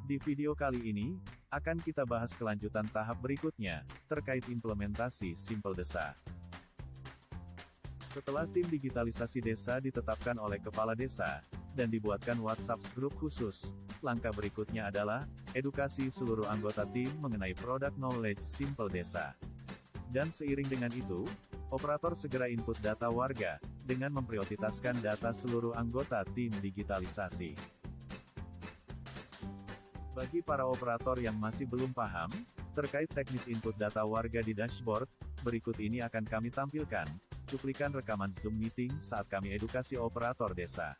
Di video kali ini, akan kita bahas kelanjutan tahap berikutnya, terkait implementasi Simpel Desa. Setelah tim digitalisasi desa ditetapkan oleh kepala desa, dan dibuatkan WhatsApp grup khusus, langkah berikutnya adalah, edukasi seluruh anggota tim mengenai produk knowledge Simpel Desa. Dan seiring dengan itu, operator segera input data warga, dengan memprioritaskan data seluruh anggota tim digitalisasi. Bagi para operator yang masih belum paham, terkait teknis input data warga di dashboard, berikut ini akan kami tampilkan, cuplikan rekaman Zoom meeting saat kami edukasi operator desa.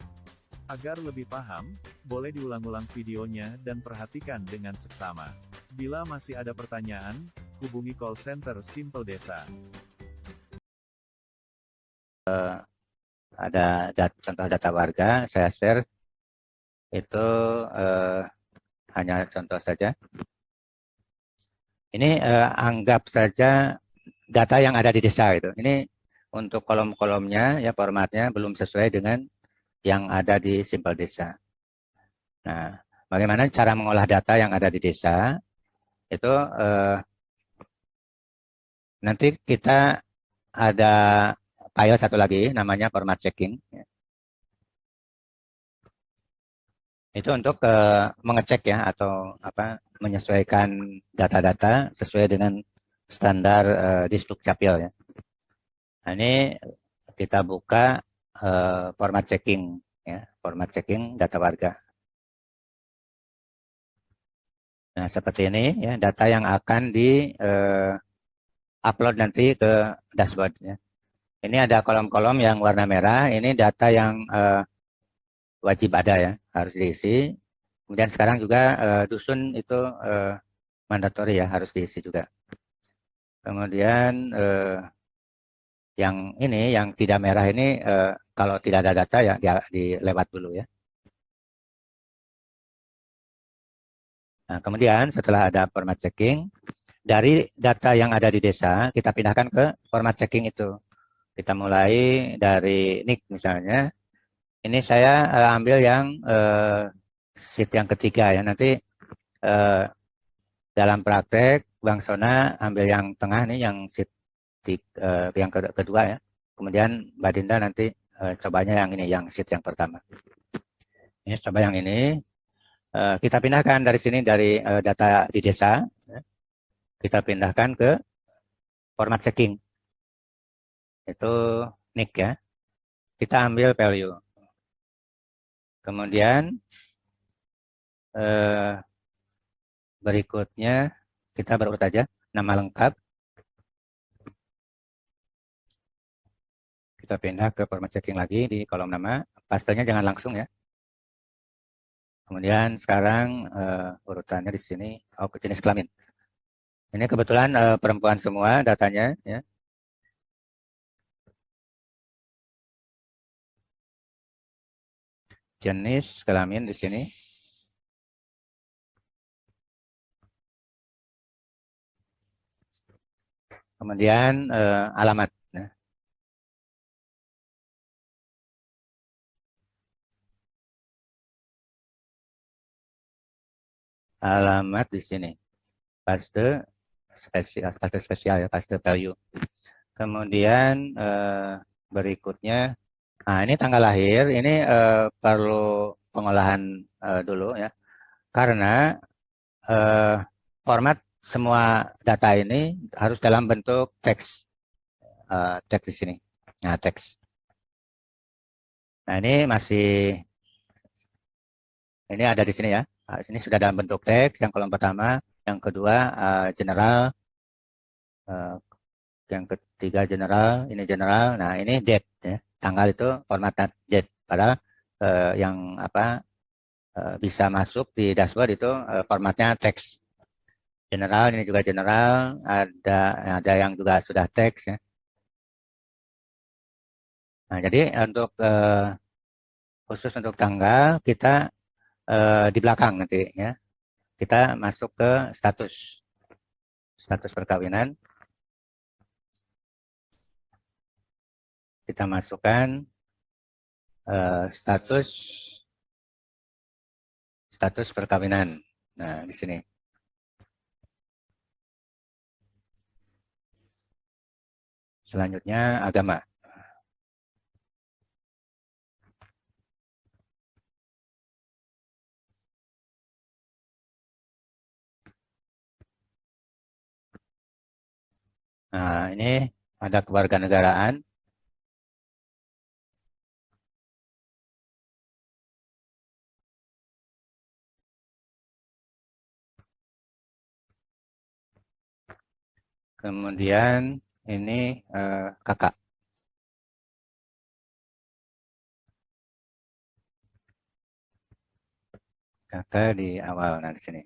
Agar lebih paham, boleh diulang-ulang videonya dan perhatikan dengan seksama. Bila masih ada pertanyaan, hubungi call center Simpel Desa. Ada contoh data warga, saya share, itu hanya contoh saja. Ini anggap saja data yang ada di desa itu. Ini untuk kolom-kolomnya ya formatnya belum sesuai dengan yang ada di Simpel Desa. Nah, bagaimana cara mengolah data yang ada di desa? Itu nanti kita ada file satu lagi namanya format checking. Itu untuk mengecek ya atau menyesuaikan data-data sesuai dengan standar di Dukcapil ya. Nah, ini kita buka format checking ya, format checking data warga. Nah, seperti ini ya data yang akan di upload nanti ke dashboard ya. Ini ada kolom-kolom yang warna merah, ini data yang wajib ada ya, harus diisi. Kemudian sekarang juga dusun itu mandatori ya, harus diisi juga. Kemudian yang ini, yang tidak merah ini, kalau tidak ada data ya dilewat dulu ya. Nah, kemudian setelah ada format checking, dari data yang ada di desa, kita pindahkan ke format checking itu. Kita mulai dari NIK misalnya. Ini saya ambil yang sheet yang ketiga ya. Nanti dalam praktek, Bang Sona ambil yang tengah nih, yang sheet yang kedua ya. Kemudian Mbak Dinda nanti cobanya yang ini, yang sheet yang pertama. Ini coba yang ini. Kita pindahkan dari sini, dari data di desa. Ya. Kita pindahkan ke format checking. Itu NIK ya. Kita ambil value. Kemudian berikutnya kita berurut aja nama lengkap. Kita pindah ke format checking lagi di kolom nama. Pastenya jangan langsung ya. Kemudian sekarang urutannya di sini, jenis kelamin. Ini kebetulan perempuan semua datanya ya. Jenis kelamin di sini. Kemudian alamat. Ya. Alamat di sini. Paste spesial ya, paste value. Kemudian berikutnya, nah ini tanggal lahir, ini perlu pengolahan dulu ya, karena format semua data ini harus dalam bentuk teks, teks di sini. Nah teks. Nah ini ada di sini ya. Nah, ini sudah dalam bentuk teks yang kolom pertama, yang kedua general. Yang ketiga general, ini general. Nah ini date ya, tanggal itu format date. Padahal yang bisa masuk di dashboard itu formatnya teks. General, ini juga general. Ada yang juga sudah teks ya. Nah jadi untuk khusus untuk tanggal kita di belakang nanti ya. Kita masuk ke status perkawinan. Kita masukkan status perkawinan. Nah, di sini. Selanjutnya agama. Nah, ini ada kewarganegaraan. Kemudian ini kakak. Kakak di awal. Nah, di sini.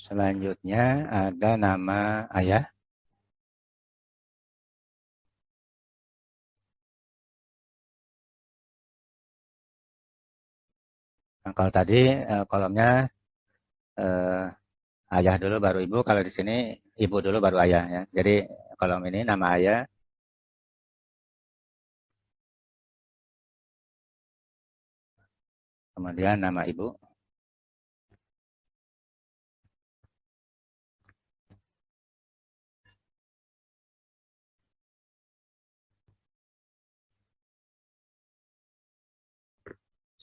Selanjutnya ada nama ayah. Nah, kalau tadi kolomnya ayah dulu baru ibu, kalau di sini ibu dulu baru ayah ya. Jadi kolom ini nama ayah, kemudian nama ibu.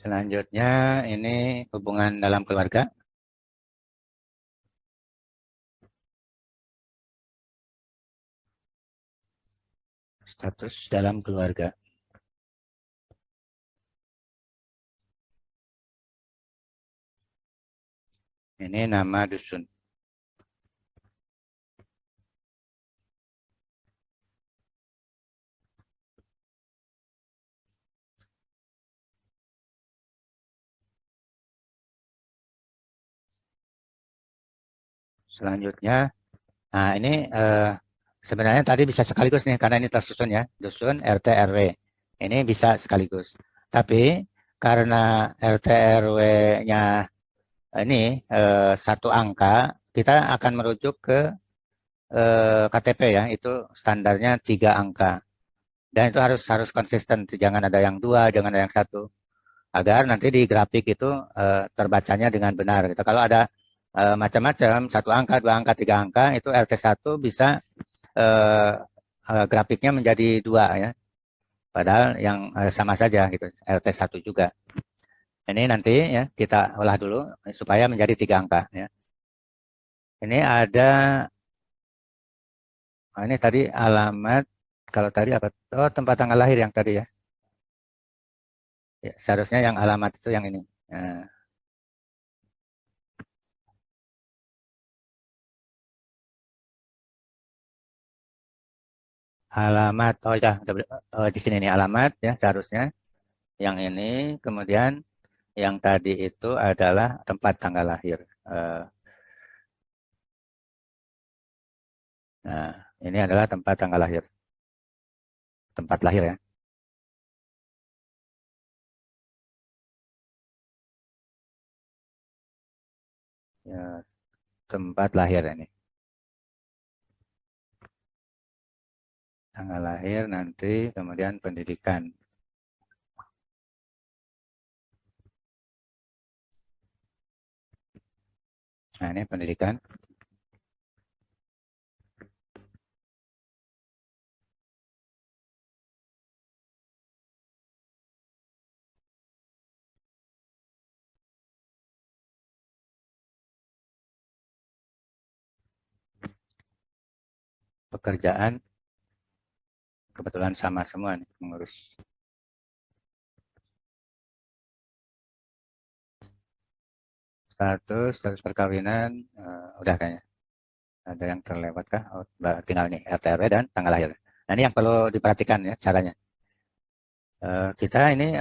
Selanjutnya ini hubungan dalam keluarga. Status dalam keluarga. Ini nama dusun. Selanjutnya, nah ini sebenarnya tadi bisa sekaligus nih karena ini tersusun ya, dusun RT RW. Ini bisa sekaligus. Tapi karena RT RW-nya ini satu angka, kita akan merujuk ke KTP ya, itu standarnya 3 angka. Dan itu harus konsisten, jangan ada yang 2, jangan ada yang 1. Agar nanti di grafik itu terbacanya dengan benar. Gitu. Kalau ada macam-macam, 1 angka, 2 angka, 3 angka, itu RT1 bisa grafiknya menjadi 2 ya. Padahal yang sama saja gitu, RT1 juga. Ini nanti ya kita olah dulu supaya menjadi 3 angka ya. Ini ada ini tadi alamat, kalau tadi apa? Oh, tempat tanggal lahir yang tadi ya. Ya, seharusnya yang alamat itu yang ini. Nah, alamat, oh ya, di sini nih alamat ya seharusnya. Yang ini, kemudian yang tadi itu adalah tempat tanggal lahir. Nah, ini adalah tempat tanggal lahir, tempat lahir ya. Ya, tempat lahir ini. Tanggal lahir nanti, kemudian pendidikan. Nah, ini pendidikan. Pekerjaan, kebetulan sama semua nih, mengurus. Status perkawinan, udah kayaknya. Ada yang terlewat kah? Oh, tinggal nih, RT RW dan tanggal lahir. Nah, ini yang perlu diperhatikan ya caranya. Kita ini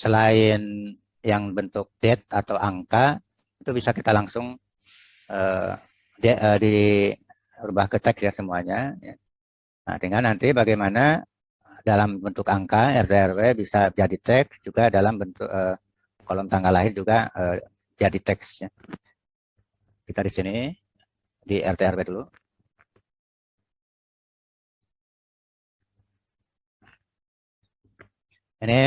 selain yang bentuk date atau angka, itu bisa kita langsung uh, dirubah ke teks ya semuanya. Ya. Nah, tinggal nanti bagaimana dalam bentuk angka RT RW bisa jadi teks, juga dalam bentuk kolom tanggal lahir juga jadi teks. Ya. Kita di sini di RT RW dulu. Ini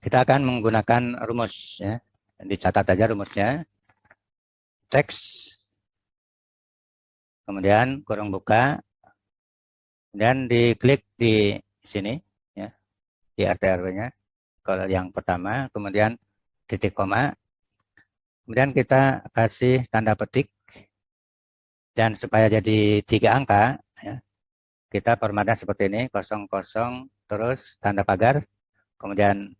kita akan menggunakan rumus ya. Dicatat aja rumusnya. Teks, kemudian kurung buka, dan diklik di sini ya, di RT/RW-nya. Kalau yang pertama, kemudian titik koma, kemudian kita kasih tanda petik, dan supaya jadi 3 angka ya, kita formatnya seperti ini, 00, terus tanda pagar, kemudian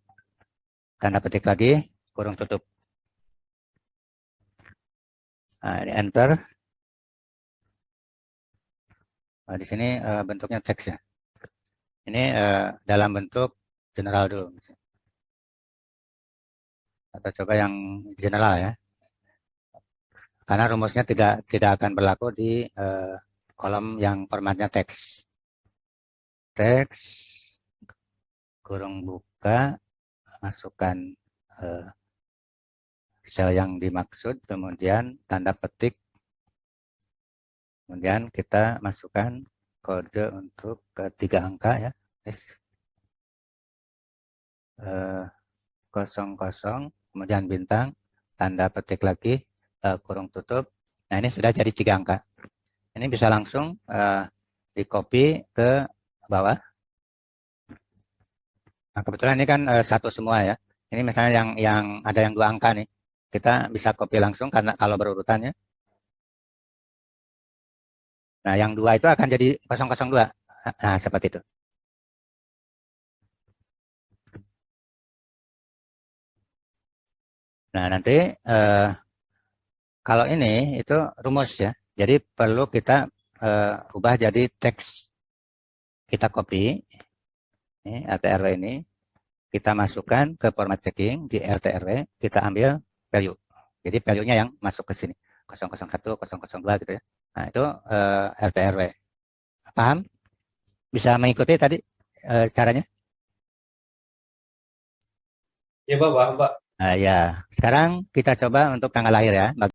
tanda petik lagi, kurung tutup. Nah, ini enter. Nah, di sini bentuknya teks ya. Ini dalam bentuk general dulu. Atau coba yang general ya. Karena rumusnya tidak akan berlaku di kolom yang formatnya teks. Teks, kurung buka, masukkan sel yang dimaksud, kemudian tanda petik, kemudian kita masukkan kode untuk ketiga angka ya, 00, kemudian bintang, tanda petik lagi, kurung tutup. Nah, ini sudah jadi 3 angka. Ini bisa langsung di copy ke bawah. Nah, kebetulan ini kan satu semua ya. Ini misalnya yang ada yang 2 angka nih, kita bisa copy langsung karena kalau berurutannya. Nah, yang 2 itu akan jadi 002. Nah, seperti itu. Nah, nanti kalau ini itu rumus ya. Jadi perlu kita ubah jadi teks. Kita copy ini RT/RW ini, kita masukkan ke format checking di RT/RW, kita ambil value. Jadi value-nya yang masuk ke sini, 001, 002 gitu ya. Nah, itu RT/RW. Paham? Bisa mengikuti tadi caranya? Ya, Pak, paham, Pak. Ya, sekarang kita coba untuk tanggal lahir ya.